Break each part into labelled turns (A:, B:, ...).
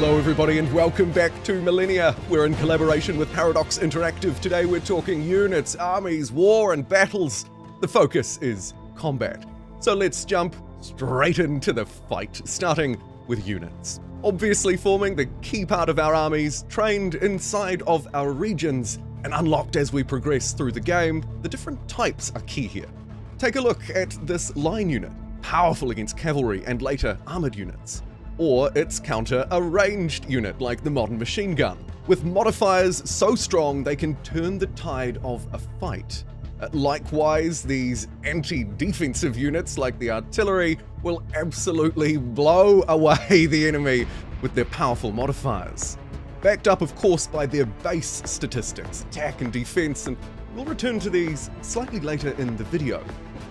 A: Hello everybody and welcome back to Millennia. We're in collaboration with Paradox Interactive. Today we're talking units, armies, war and battles. The focus is combat. So let's jump straight into the fight, starting with units. Obviously forming the key part of our armies, trained inside of our regions and unlocked as we progress through the game. The different types are key here. Take a look at this line unit, powerful against cavalry and later armored units. Or its counter, a ranged unit like the modern machine gun, with modifiers so strong they can turn the tide of a fight. Likewise, these anti-defensive units like the artillery will absolutely blow away the enemy with their powerful modifiers. Backed up, of course, by their base statistics, attack and defense, and we'll return to these slightly later in the video.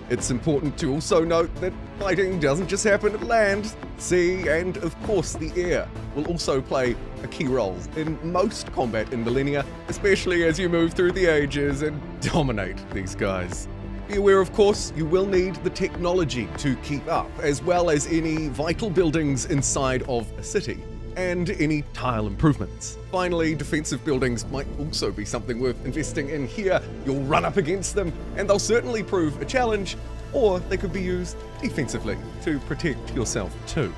A: It's important to also note that fighting doesn't just happen at land, sea, and of course the air will also play a key role in most combat in Millennia, especially as you move through the ages and dominate these guys. Be aware, of course, you will need the technology to keep up, as well as any vital buildings inside of a city, and any tile improvements. Finally, defensive buildings might also be something worth investing in here. You'll run up against them, and they'll certainly prove a challenge, or they could be used defensively to protect yourself too.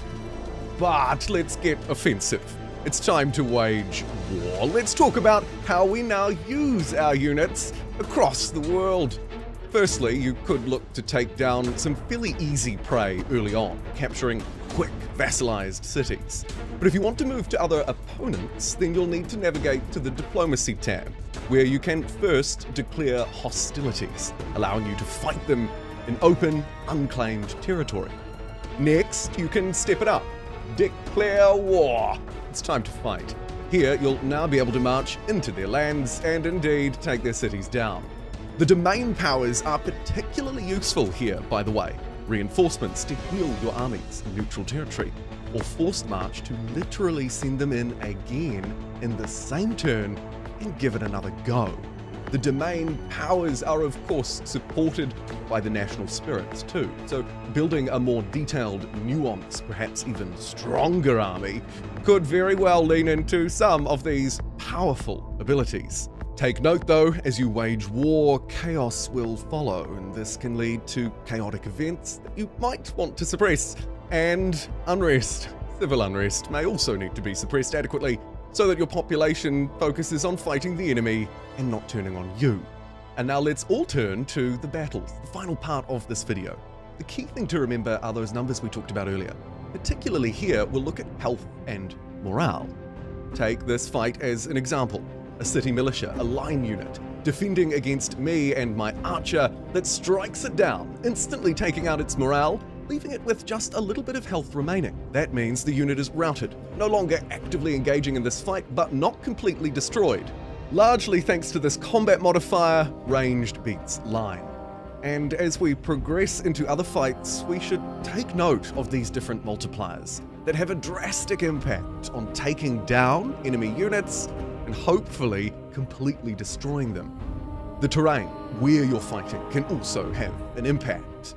A: But let's get offensive. It's time to wage war. Let's talk about how we now use our units across the world. Firstly, you could look to take down some fairly easy prey early on, capturing quick, vassalized cities. But if you want to move to other opponents, then you'll need to navigate to the Diplomacy tab, where you can first declare hostilities, allowing you to fight them in open, unclaimed territory. Next, you can step it up. Declare war. It's time to fight. Here, you'll now be able to march into their lands and indeed take their cities down. The domain powers are particularly useful here, by the way. Reinforcements to heal your armies in neutral territory, or forced march to literally send them in again in the same turn and give it another go. The domain powers are of course supported by the national spirits too, so building a more detailed, nuanced, perhaps even stronger army could very well lean into some of these powerful abilities. Take note though, as you wage war, chaos will follow, and this can lead to chaotic events that you might want to suppress, and unrest. Civil unrest may also need to be suppressed adequately so that your population focuses on fighting the enemy and not turning on you. And now let's all turn to the battles, the final part of this video. The key thing to remember are those numbers we talked about earlier. Particularly here, we'll look at health and morale. Take this fight as an example. A city militia, a line unit, defending against me and my archer that strikes it down, instantly taking out its morale, leaving it with just a little bit of health remaining. That means the unit is routed, no longer actively engaging in this fight, but not completely destroyed. Largely thanks to this combat modifier, ranged beats line. And as we progress into other fights, we should take note of these different multipliers that have a drastic impact on taking down enemy units and hopefully completely destroying them. The terrain where you're fighting can also have an impact.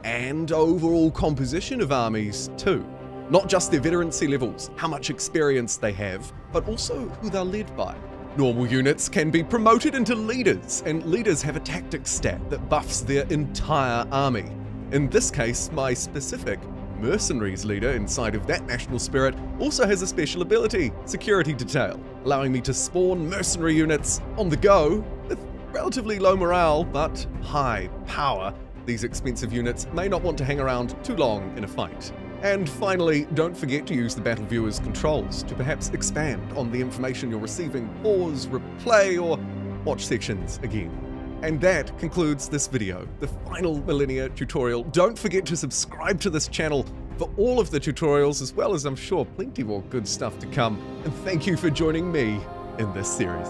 A: And overall composition of armies too. Not just their veterancy levels, how much experience they have, but also who they're led by. Normal units can be promoted into leaders, and leaders have a tactics stat that buffs their entire army. In this case, my specific mercenaries leader inside of that national spirit also has a special ability, security detail, allowing me to spawn mercenary units on the go with relatively low morale but high power. These expensive units may not want to hang around too long in a fight. And finally, don't forget to use the Battle Viewer's controls to perhaps expand on the information you're receiving, pause, replay, or watch sections again. And that concludes this video, the final Millennia tutorial. Don't forget to subscribe to this channel for all of the tutorials, as well as I'm sure plenty more good stuff to come. And thank you for joining me in this series.